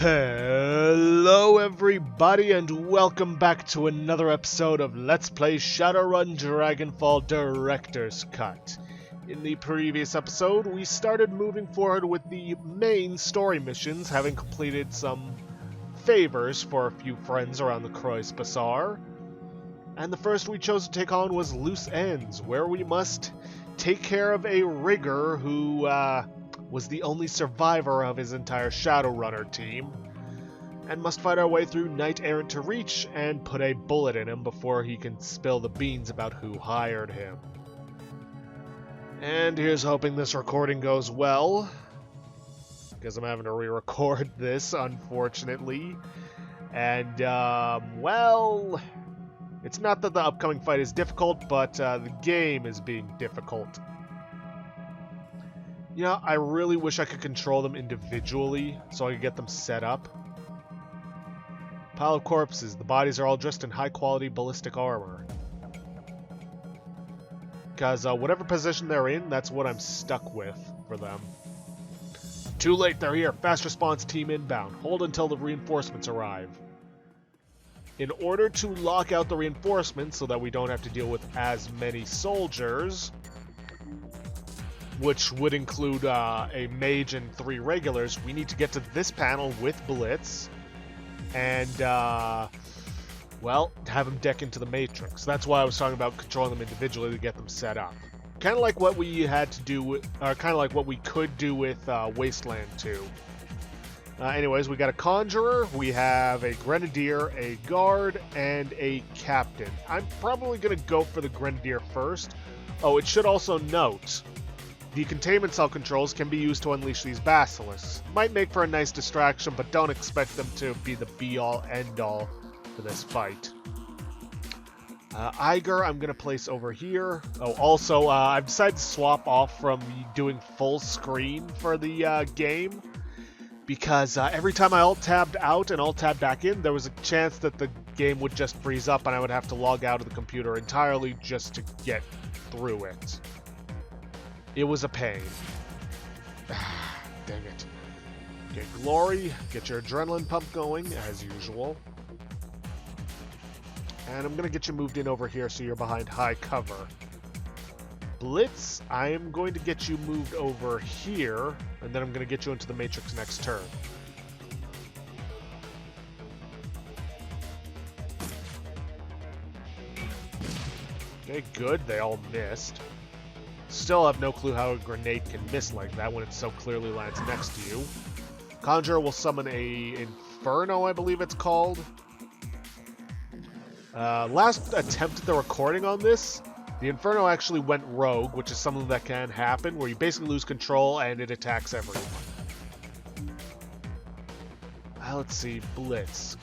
Hello everybody and welcome back to another episode of Let's Play Shadowrun Dragonfall Director's Cut. In the previous episode, we started moving forward with the main story missions, having completed some favors for a few friends around the Croix Bazaar. And the first we chose to take on was Loose Ends, where we must take care of a rigger who was the only survivor of his entire Shadowrunner team, and must fight our way through Kinghts Errant to reach and put a bullet in him before he can spill the beans about who hired him. And here's hoping this recording goes well, because I'm having to re-record this, unfortunately. And, well, it's not that the upcoming fight is difficult, but the game is being difficult. You know, I really wish I could control them individually so I could get them set up. Pile of corpses. The bodies are all dressed in high-quality ballistic armor. Because whatever position they're in, that's what I'm stuck with for them. Too late, they're here. Fast response team inbound. Hold until the reinforcements arrive. In order to lock out the reinforcements so that we don't have to deal with as many soldiers, which would include a mage and 3 regulars, we need to get to this panel with Blitz and, well, have them deck into the Matrix. That's why I was talking about controlling them individually to get them set up. Kind of like what we had to do with, or kind of like what we could do with Wasteland 2. Anyways, we got a Conjurer, we have a Grenadier, a Guard, and a Captain. I'm probably going to go for the Grenadier first. Oh, it should also note, the containment cell controls can be used to unleash these basilisks. Might make for a nice distraction, but don't expect them to be the be-all, end-all for this fight. Iger, I'm going to place over here. Oh, also, I've decided to swap off from doing full screen for the game, because every time I alt-tabbed out and alt-tabbed back in, there was a chance that the game would just freeze up and I would have to log out of the computer entirely just to get through it. It was a pain. Dang it. Okay, Glory, get your adrenaline pump going, as usual. And I'm going to get you moved in over here so you're behind high cover. Blitz, I am going to get you moved over here, and then I'm going to get you into the Matrix next turn. Okay, good. They all missed. Still have no clue how a grenade can miss like that when it so clearly lands next to you. Conjurer will summon a Inferno, I believe it's called. Last attempt at the recording on this, the Inferno actually went rogue, which is something that can happen, where you basically lose control and it attacks everyone. Let's see, Blitz.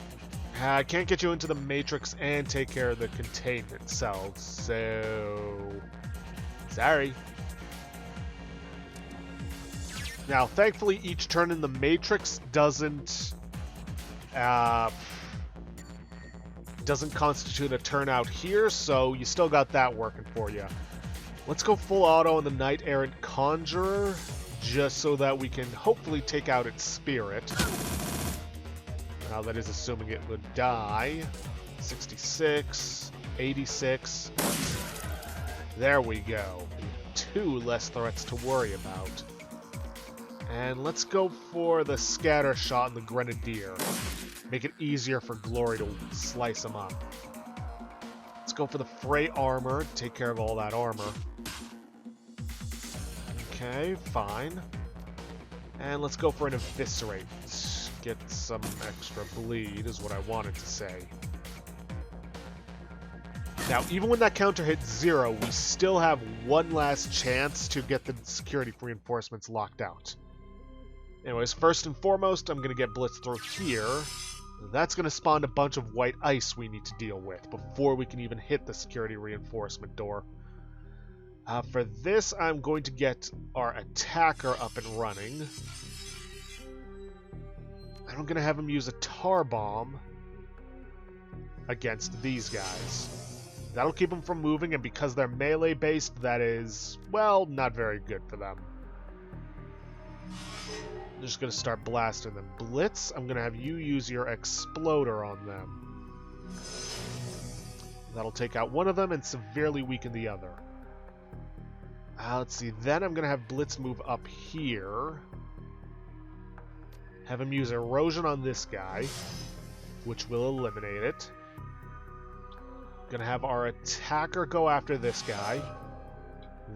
I can't get you into the Matrix and take care of the containment cells, so sorry. Now, thankfully, each turn in the Matrix doesn't constitute a turn out here, so you still got that working for you. Let's go full auto on the Kinghts Errant Conjurer, just so that we can hopefully take out its spirit. Now, that is assuming it would die. 66, 86. There we go. 2 less threats to worry about. And let's go for the Scatter Shot and the Grenadier. Make it easier for Glory to slice them up. Let's go for the Fray Armor, take care of all that armor. Okay, fine. And let's go for an Eviscerate. Get some extra bleed, is what I wanted to say. Now, even when that counter hits 0, we still have one last chance to get the security reinforcements locked out. Anyways, first and foremost, I'm going to get Blitz through here. That's going to spawn a bunch of white ice we need to deal with before we can even hit the security reinforcement door. For this, I'm going to get our attacker up and running. And I'm going to have him use a tar bomb against these guys. That'll keep them from moving, and because they're melee-based, that is, well, not very good for them. I'm just going to start blasting them. Blitz, I'm going to have you use your exploder on them. That'll take out one of them and severely weaken the other. Let's see, then I'm going to have Blitz move up here. Have him use erosion on this guy, which will eliminate it. Gonna have our attacker go after this guy.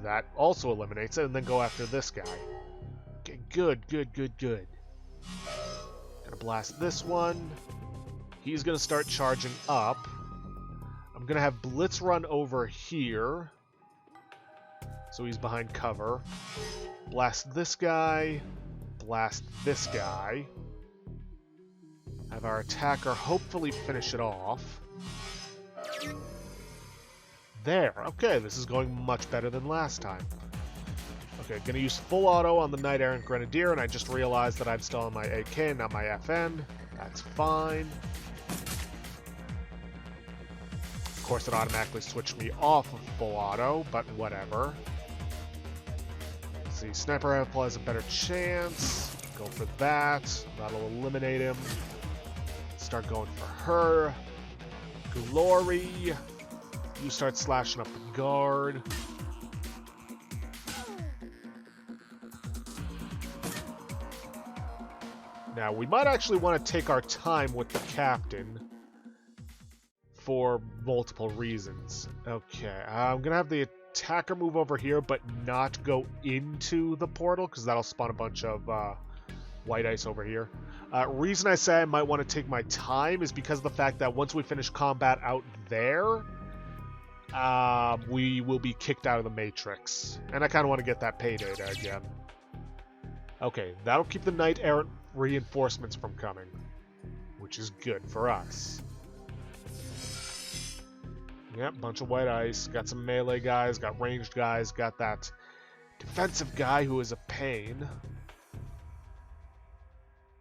That also eliminates it, and then go after this guy. Okay, good. Gonna blast this one. He's gonna start charging up. I'm gonna have Blitz run over here, so he's behind cover. Blast this guy. Blast this guy. Have our attacker hopefully finish it off. There. Okay, this is going much better than last time. Okay, gonna use full auto on the Knight Errant Grenadier, and I just realized that I'm still on my AK, not my FN. That's fine. Of course, it automatically switched me off of full auto, but whatever. Let's see, Sniper Rifle has a better chance. Go for that. That'll eliminate him. Start going for her. Glory. You start slashing up the guard. Now, we might actually want to take our time with the captain for multiple reasons. Okay, I'm going to have the attacker move over here, but not go into the portal, because that'll spawn a bunch of white ice over here. Reason I say I might want to take my time is because of the fact that once we finish combat out there, we will be kicked out of the Matrix. And I kind of want to get that pay data again. Okay, that'll keep the Knight Errant reinforcements from coming, which is good for us. Yep, bunch of white ice. Got some melee guys, got ranged guys, got that defensive guy who is a pain.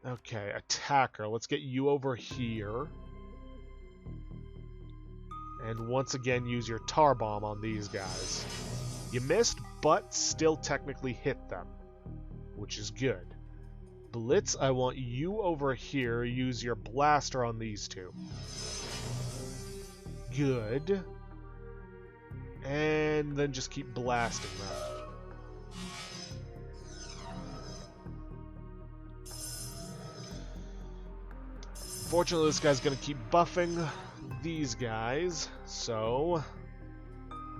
Okay, attacker. Let's get you over here. And once again, use your tar bomb on these guys. You missed, but still technically hit them, which is good. Blitz, I want you over here. Use your blaster on these two. Good. And then just keep blasting them. Fortunately, this guy's going to keep buffing these guys. So,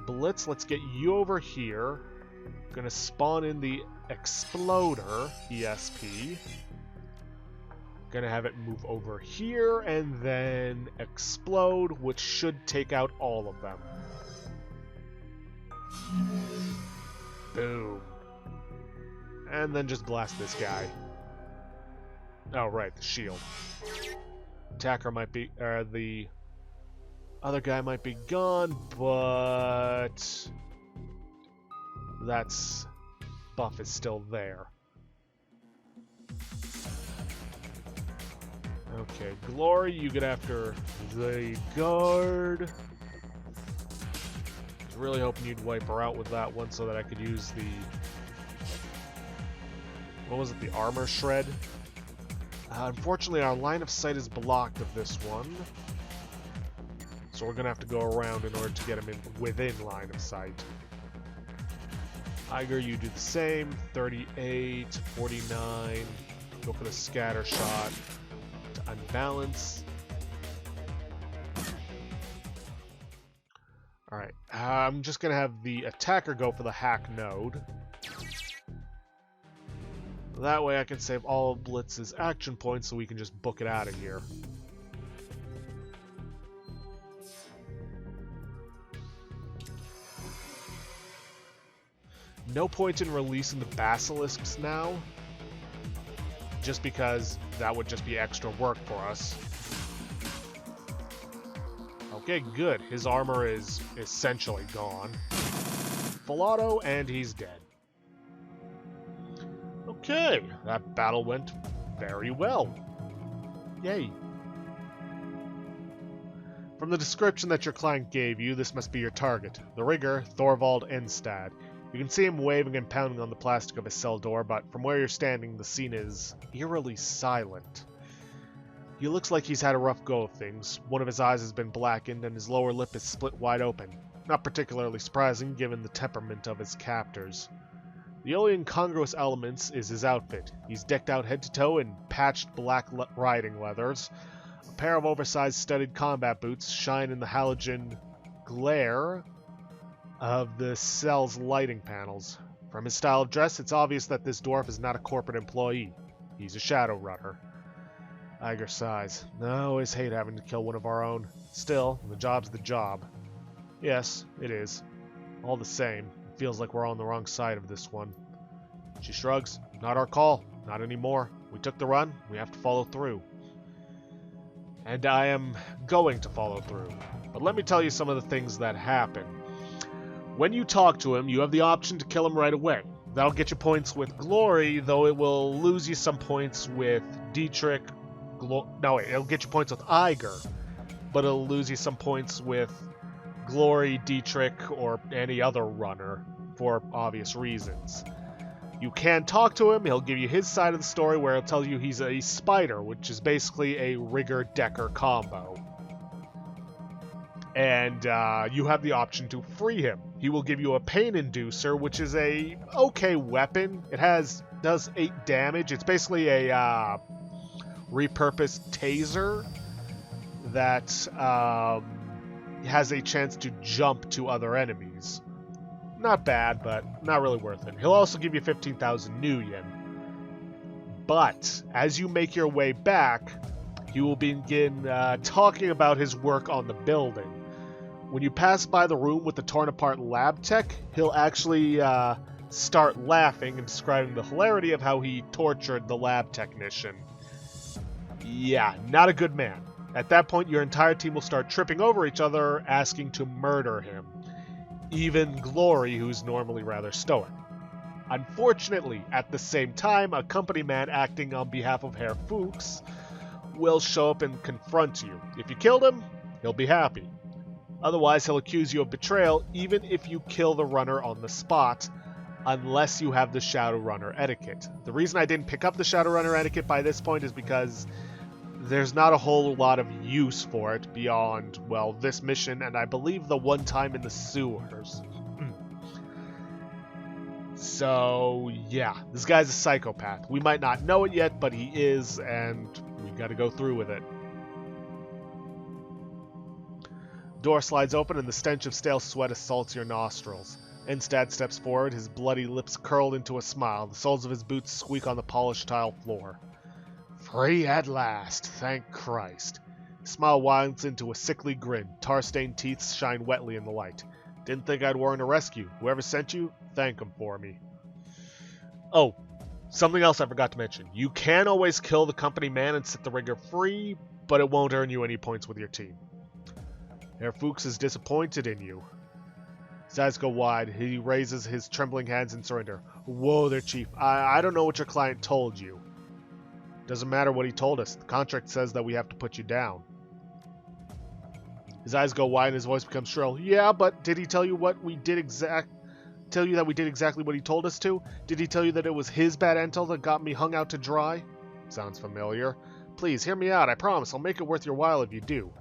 Blitz, let's get you over here. Going to spawn in the Exploder, ESP. Gonna have it move over here and then explode, which should take out all of them. Boom. And then just blast this guy. Oh, right, the shield. Attacker might be, the other guy might be gone, but that's buff is still there. Okay, Glory, you get after the guard. I was really hoping you'd wipe her out with that one so that I could use the... What was it? The armor shred? Unfortunately, our line of sight is blocked of this one. So we're going to have to go around in order to get him in within line of sight. Iger, you do the same. 38, 49. Go for the scatter shot. Unbalance. Alright, I'm just going to have the attacker go for the hack node. That way I can save all of Blitz's action points so we can just book it out of here. No point in releasing the basilisks now, just because that would just be extra work for us. Okay, good. His armor is essentially gone. Full auto, and he's dead. Okay, that battle went very well. Yay. From the description that your client gave you, this must be your target. The rigger, Thorvald Enstad. You can see him waving and pounding on the plastic of his cell door, but from where you're standing, the scene is eerily silent. He looks like he's had a rough go of things. One of his eyes has been blackened, and his lower lip is split wide open. Not particularly surprising, given the temperament of his captors. The only incongruous elements is his outfit. He's decked out head to toe in patched black riding leathers. A pair of oversized studded combat boots shine in the halogen glare of the cell's lighting panels. From his style of dress, it's obvious that this dwarf is not a corporate employee. He's a Shadowrunner. Iger sighs. I always hate having to kill one of our own. Still, the job's the job. Yes, it is. All the same, it feels like we're on the wrong side of this one. She shrugs. Not our call. Not anymore. We took the run. We have to follow through. And I am going to follow through. But let me tell you some of the things that happen. When you talk to him, you have the option to kill him right away. That'll get you points with Glory, though it will lose you some points with Dietrich. It'll get you points with Iger, but it'll lose you some points with Glory, Dietrich, or any other runner, for obvious reasons. You can talk to him. He'll give you his side of the story, where he'll tell you he's a spider, which is basically a Rigger-Decker combo. And you have the option to free him. He will give you a pain inducer, which is a okay weapon. It does 8 damage. It's basically a repurposed taser that has a chance to jump to other enemies. Not bad, but not really worth it. He'll also give you 15,000 new yen. But as you make your way back, he will begin talking about his work on the building. When you pass by the room with the torn apart lab tech, he'll actually start laughing and describing the hilarity of how he tortured the lab technician. Yeah, not a good man. At that point, your entire team will start tripping over each other, asking to murder him. Even Glory, who's normally rather stoic. Unfortunately, at the same time, a company man acting on behalf of Herr Fuchs will show up and confront you. If you killed him, he'll be happy. Otherwise, he'll accuse you of betrayal, even if you kill the runner on the spot, unless you have the Shadowrunner etiquette. The reason I didn't pick up the Shadowrunner etiquette by this point is because there's not a whole lot of use for it beyond, well, this mission, and I believe the one time in the sewers. So, yeah, this guy's a psychopath. We might not know it yet, but he is, and we gotta go through with it. Door slides open, and the stench of stale sweat assaults your nostrils. Enstad steps forward, his bloody lips curled into a smile. The soles of his boots squeak on the polished tile floor. Free at last, thank Christ. His smile winds into a sickly grin. Tar-stained teeth shine wetly in the light. Didn't think I'd warrant a rescue. Whoever sent you, thank him for me. Oh, something else I forgot to mention. You can always kill the company man and set the rigger free, but it won't earn you any points with your team. Herr Fuchs is disappointed in you. His eyes go wide. He raises his trembling hands in surrender. Whoa there, Chief. I don't know what your client told you. Doesn't matter what he told us. The contract says that we have to put you down. His eyes go wide and his voice becomes shrill. Yeah, but did he tell you what we did tell you that we did exactly what he told us to? Did he tell you that it was his bad intel that got me hung out to dry? Sounds familiar. Please, hear me out. I promise I'll make it worth your while if you do.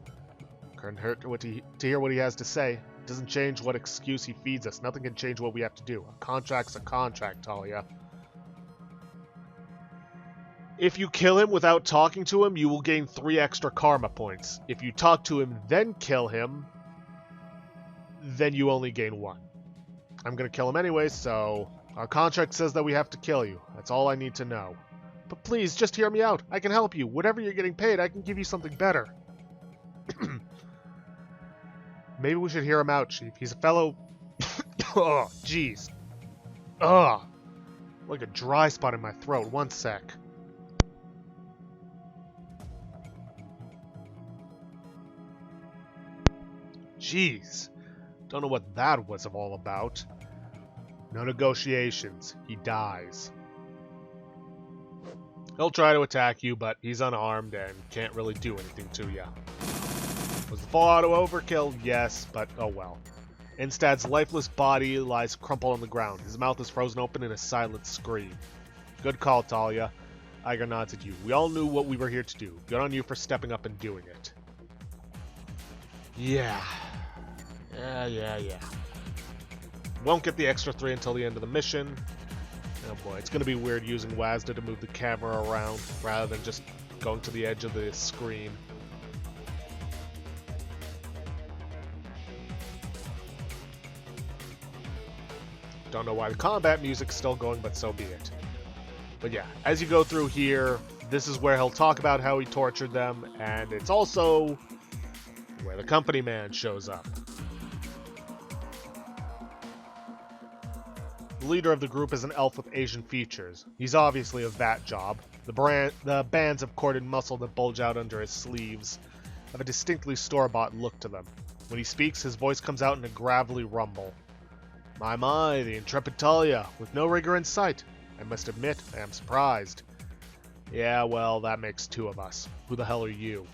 Couldn't hurt to hear what he has to say. It doesn't change what excuse he feeds us. Nothing can change what we have to do. A contract's a contract, Talia. If you kill him without talking to him, you will gain 3 extra karma points. If you talk to him, then kill him, then you only gain 1. I'm going to kill him anyway, so our contract says that we have to kill you. That's all I need to know. But please, just hear me out. I can help you. Whatever you're getting paid, I can give you something better. Maybe we should hear him out, Chief. He's a fellow... Oh, jeez. Ugh. Like a dry spot in my throat. One sec. Jeez. Don't know what that was all about. No negotiations. He dies. He'll try to attack you, but he's unarmed and can't really do anything to you. Was the full auto overkill? Yes, but oh well. Instad's lifeless body lies crumpled on the ground. His mouth is frozen open in a silent scream. Good call, Talia. Iger nods at you. We all knew what we were here to do. Good on you for stepping up and doing it. Yeah. Won't get the extra 3 until the end of the mission. Oh boy, it's going to be weird using WASD to move the camera around rather than just going to the edge of the screen. Don't know why the combat music's still going, but so be it. But yeah, as you go through here, this is where he'll talk about how he tortured them, and it's also where the company man shows up. The leader of the group is an elf with Asian features. He's obviously a vat job. The bands of corded muscle that bulge out under his sleeves have a distinctly store-bought look to them. When he speaks, his voice comes out in a gravelly rumble. My, the intrepid Talia, with no rigor in sight. I must admit, I am surprised. Yeah, well, that makes 2 of us. Who the hell are you?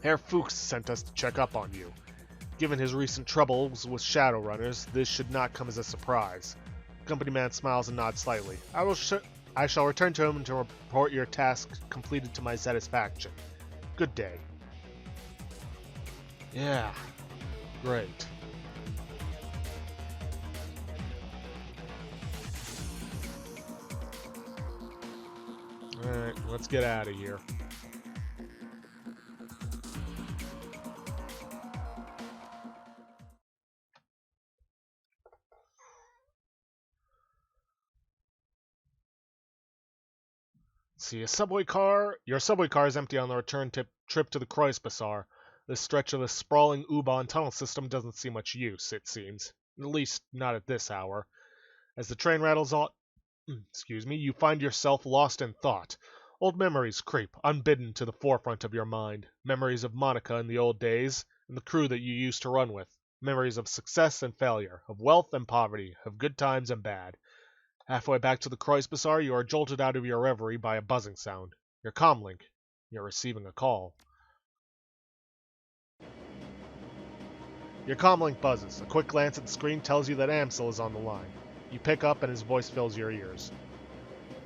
Herr Fuchs sent us to check up on you. Given his recent troubles with Shadowrunners, this should not come as a surprise. The company man smiles and nods slightly. I shall return to him to report your task completed to my satisfaction. Good day. Yeah, great. Alright, let's get out of here. See, your subway car is empty on the return trip to the Kreuzbazar. This stretch of the sprawling U-Bahn tunnel system doesn't see much use, it seems. At least, not at this hour. As the train rattles on, you find yourself lost in thought. Old memories creep, unbidden, to the forefront of your mind. Memories of Monica in the old days, and the crew that you used to run with. Memories of success and failure, of wealth and poverty, of good times and bad. Halfway back to the Kreuzbazar, you are jolted out of your reverie by a buzzing sound. Your comlink. You're receiving a call. Your comlink buzzes. A quick glance at the screen tells you that Amsel is on the line. You pick up and his voice fills your ears.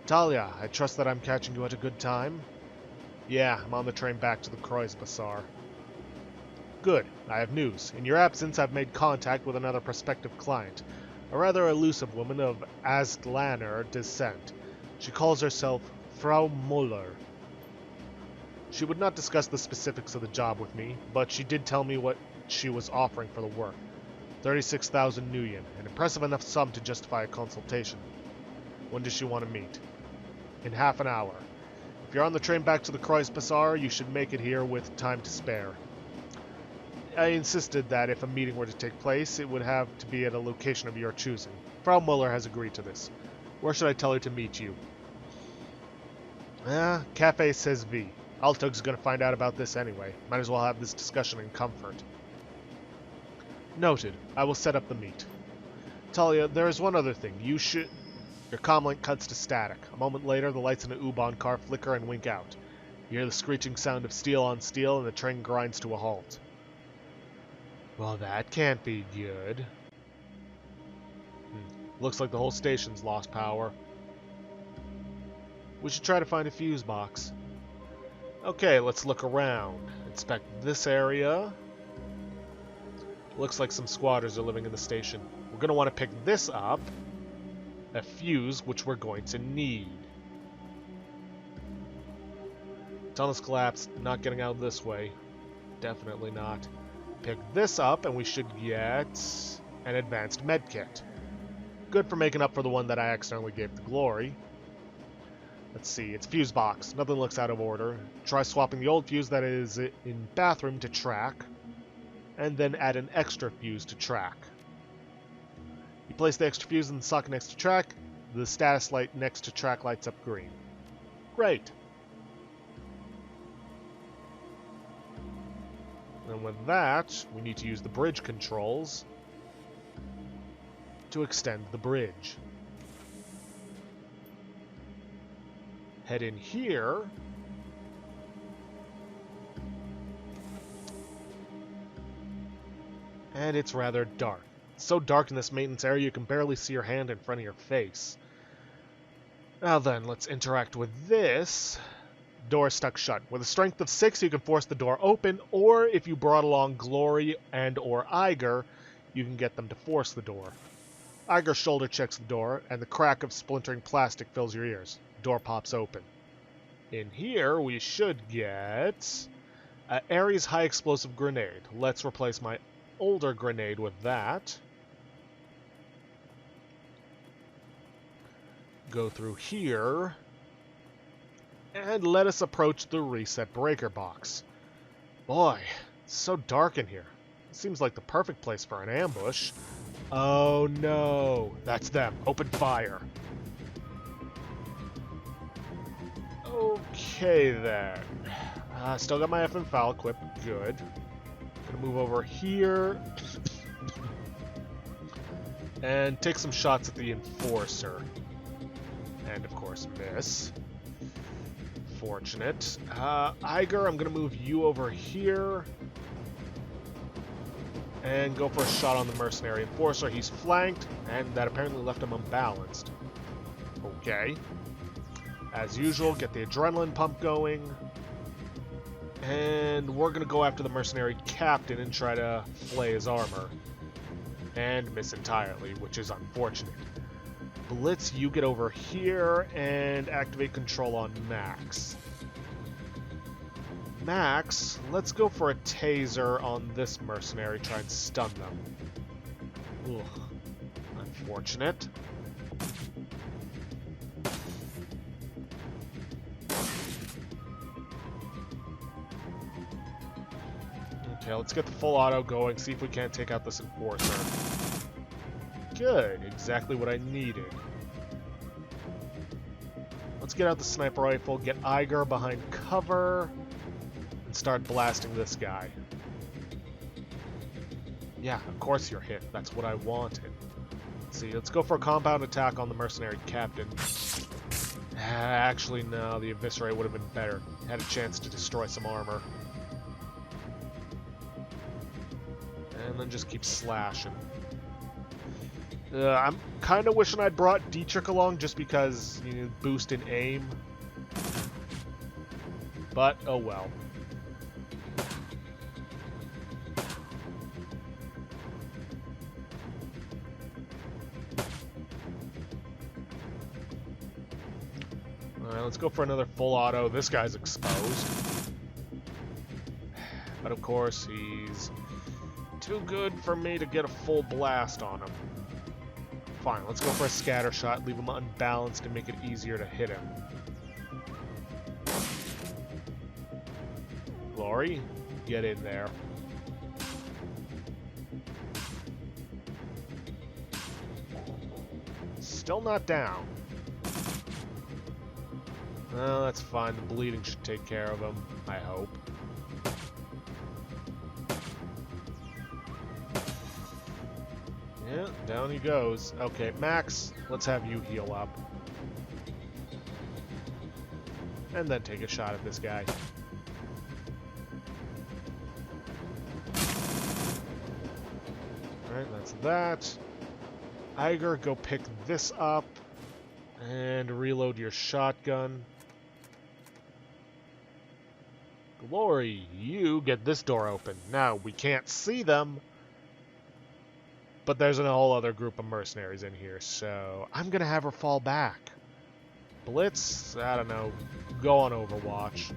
Talia, I trust that I'm catching you at a good time? Yeah, I'm on the train back to the Kreuzbazar. Good. I have news. In your absence, I've made contact with another prospective client. A rather elusive woman of Aztlaner descent. She calls herself Frau Muller. She would not discuss the specifics of the job with me, but she did tell me what she was offering for the work. 36,000 Nuyen, an impressive enough sum to justify a consultation. When does she want to meet? In half an hour. If you're on the train back to the Kreuzbazar, you should make it here with time to spare. I insisted that if a meeting were to take place, it would have to be at a location of your choosing. Frau Muller has agreed to this. Where should I tell her to meet you? Cafe Says V. Altug's gonna find out about this anyway. Might as well have this discussion in comfort. Noted. I will set up the meet. Talia, there is one other thing. Your comlink cuts to static. A moment later, the lights in a U-Bahn car flicker and wink out. You hear the screeching sound of steel on steel, and the train grinds to a halt. Well, that can't be good. Looks like the whole station's lost power. We should try to find a fuse box. Okay, let's look around. Inspect this area. Looks like some squatters are living in the station. We're going to want to pick this up. A fuse, which we're going to need. Tunnel's collapsed. Not getting out this way. Definitely not. Pick this up, and we should get an advanced medkit. Good for making up for the one that I accidentally gave to Glory. Let's see, it's fuse box. Nothing looks out of order. Try swapping the old fuse that is in bathroom to track, and then add an extra fuse to track. You place the extra fuse in the socket next to track. The status light next to track lights up green. Great. And with that, we need to use the bridge controls to extend the bridge. Head in here. And it's rather dark. It's so dark in this maintenance area you can barely see your hand in front of your face. Now then, let's interact with this. Door stuck shut. With a strength of 6, you can force the door open, or if you brought along Glory and or Iger, you can get them to force the door. Iger shoulder checks the door, and the crack of splintering plastic fills your ears. Door pops open. In here, we should get Ares high explosive grenade. Let's replace my older grenade with that. Go through here. And let us approach the reset breaker box. Boy, it's so dark in here. It seems like the perfect place for an ambush. Oh no, that's them. Open fire. Okay then. Still got my FN foul equipped. Good. Gonna move over here. And take some shots at the Enforcer. And of course miss. Fortunate. Iger, I'm gonna move you over here. And go for a shot on the Mercenary Enforcer. He's flanked, and that apparently left him unbalanced. Okay. As usual, get the adrenaline pump going. And we're going to go after the Mercenary Captain and try to flay his armor. And miss entirely, which is unfortunate. Blitz, you get over here and activate control on Max. Max, let's go for a taser on this mercenary, try and stun them. Ugh, unfortunate. Okay, let's get the full auto going, see if we can't take out this Enforcer. Good, exactly what I needed. Let's get out the sniper rifle, get Iger behind cover, and start blasting this guy. Yeah, of course you're hit. That's what I wanted. Let's see, let's go for a compound attack on the Mercenary Captain. Actually, no, the Eviscerate would have been better. Had a chance to destroy some armor. And then just keep slashing. I'm kind of wishing I'd brought Dietrich along just because, you know, boost in aim. But, oh well. Alright, let's go for another full auto. This guy's exposed. But of course, he's too good for me to get a full blast on him. Fine, let's go for a scatter shot, leave him unbalanced and make it easier to hit him. Glory, get in there. Still not down. Well, that's fine. The bleeding should take care of him, I hope. Yeah, down he goes. Okay, Max, let's have you heal up. And then take a shot at this guy. Alright, that's that. Iger, go pick this up. And reload your shotgun. Glory, you get this door open. Now, we can't see them. But there's a whole other group of mercenaries in here, so I'm gonna have her fall back. Blitz, I don't know, go on Overwatch.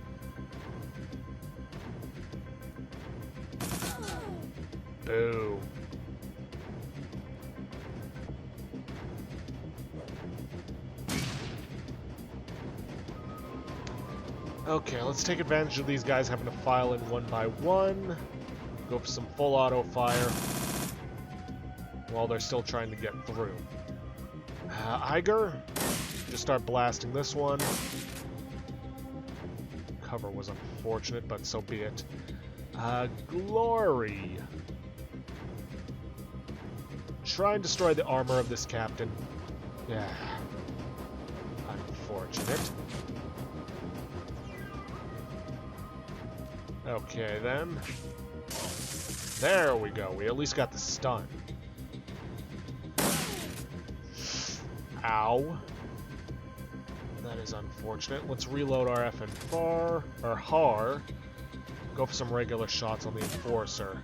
Boom. Okay, let's take advantage of these guys having to file in one by one. Go for some full auto fire while they're still trying to get through. Iger, just start blasting this one. Cover was unfortunate, but so be it. Glory. Try and destroy the armor of this captain. Yeah. Unfortunate. Okay, then. There we go. We at least got the stun. Ow. That is unfortunate. Let's reload our F and FAR, or HAR. Go for some regular shots on the Enforcer.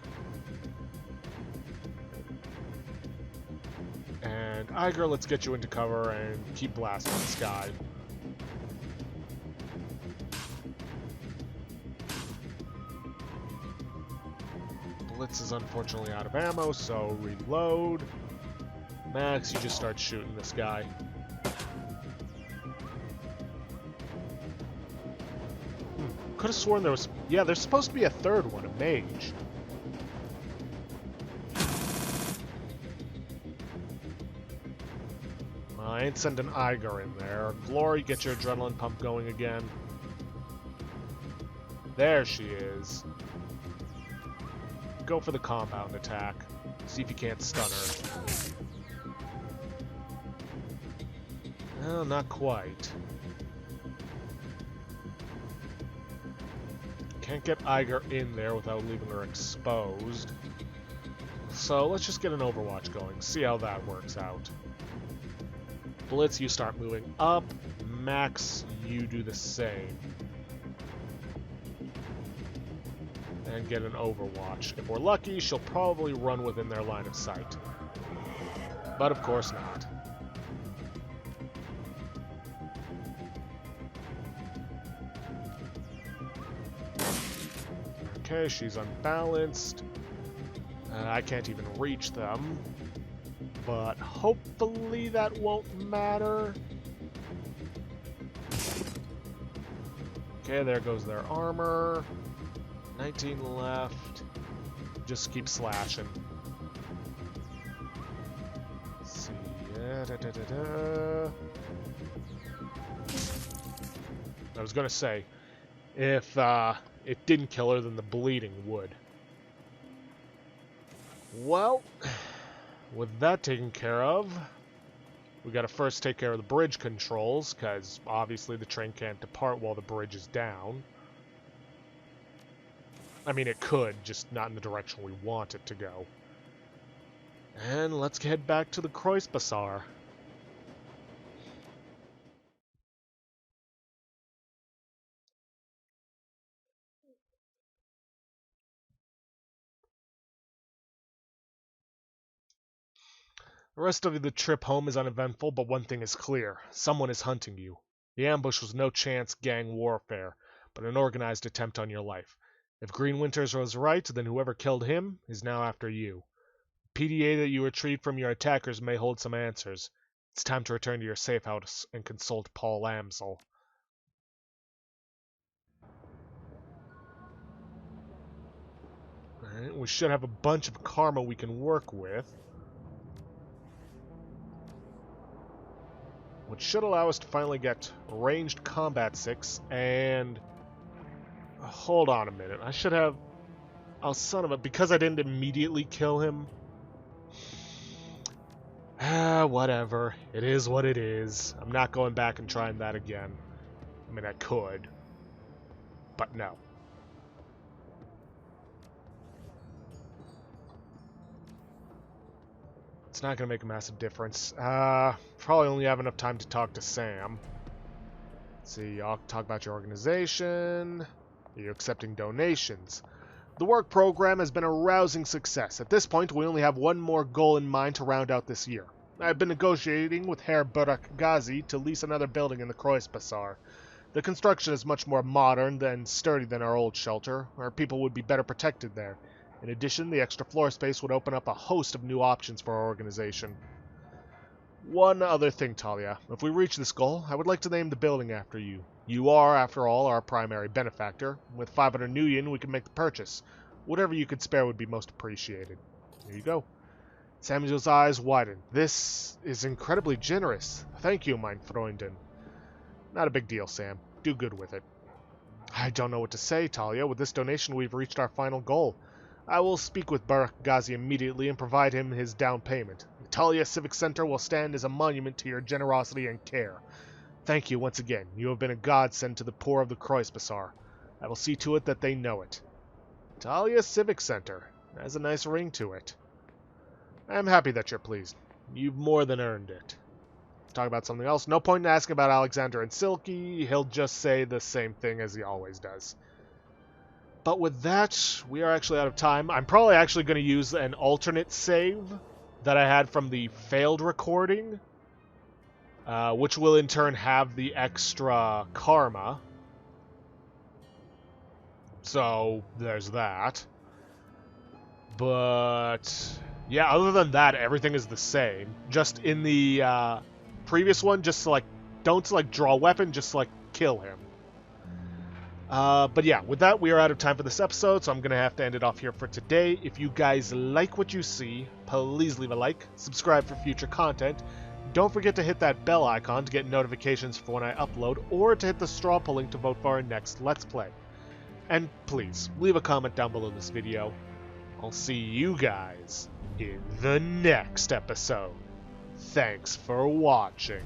And Iger, let's get you into cover and keep blasting this guy. Blitz is unfortunately out of ammo, so reload. Max, you just start shooting this guy. Could have sworn there was... Yeah, there's supposed to be a third one, a mage. I ain't sending Iger in there. Glory, get your adrenaline pump going again. There she is. Go for the compound attack. See if you can't stun her. Well, not quite. Can't get Iger in there without leaving her exposed. So let's just get an Overwatch going. See how that works out. Blitz, you start moving up. Max, you do the same. And get an Overwatch. If we're lucky, she'll probably run within their line of sight. But of course not. Okay, she's unbalanced. I can't even reach them. But hopefully that won't matter. Okay, there goes their armor. 19 left. Just keep slashing. Let's see. I was gonna say, if it didn't kill her, then the bleeding would. Well, with that taken care of, we gotta first take care of the bridge controls, because obviously the train can't depart while the bridge is down. I mean, it could, just not in the direction we want it to go. And let's head back to the Kreuzbazaar. The rest of the trip home is uneventful, but one thing is clear. Someone is hunting you. The ambush was no chance gang warfare, but an organized attempt on your life. If Green Winters was right, then whoever killed him is now after you. The PDA that you retrieved from your attackers may hold some answers. It's time to return to your safe house and consult Paul Amsel. Alright, we should have a bunch of karma we can work with, which should allow us to finally get ranged combat 6, and... Hold on a minute, I should have... Oh, son of a... Because I didn't immediately kill him... whatever. It is what it is. I'm not going back and trying that again. I mean, I could. But no. It's not going to make a massive difference. Probably only have enough time to talk to Sam. Let's see, I'll talk about your organization. Are you accepting donations? The work program has been a rousing success. At this point, we only have one more goal in mind to round out this year. I've been negotiating with Herr Burak Ghazi to lease another building in the Kreuzbazaar. The construction is much more modern and sturdy than our old shelter. Our people would be better protected there. In addition, the extra floor space would open up a host of new options for our organization. One other thing, Talia. If we reach this goal, I would like to name the building after you. You are, after all, our primary benefactor. With 500 new yen, we can make the purchase. Whatever you could spare would be most appreciated. Here you go. Samuel's eyes widened. This is incredibly generous. Thank you, mein Freundin. Not a big deal, Sam. Do good with it. I don't know what to say, Talia. With this donation, we've reached our final goal. I will speak with Burak Ghazi immediately and provide him his down payment. The Talia Civic Center will stand as a monument to your generosity and care. Thank you once again. You have been a godsend to the poor of the Kreuzbazaar. I will see to it that they know it. Talia Civic Center. It has a nice ring to it. I'm happy that you're pleased. You've more than earned it. Talk about something else. No point in asking about Alexander and Silky. He'll just say the same thing as he always does. But with that, we are actually out of time. I'm probably actually going to use an alternate save that I had from the failed recording, which will in turn have the extra karma. So, there's that. But, yeah, other than that, everything is the same. Just in the previous one, just select, don't select draw weapon, just select kill him. But yeah, with that, we are out of time for this episode, so I'm going to have to end it off here for today. If you guys like what you see, please leave a like, subscribe for future content. Don't forget to hit that bell icon to get notifications for when I upload, or to hit the straw poll link to vote for our next Let's Play. And please, leave a comment down below this video. I'll see you guys in the next episode. Thanks for watching.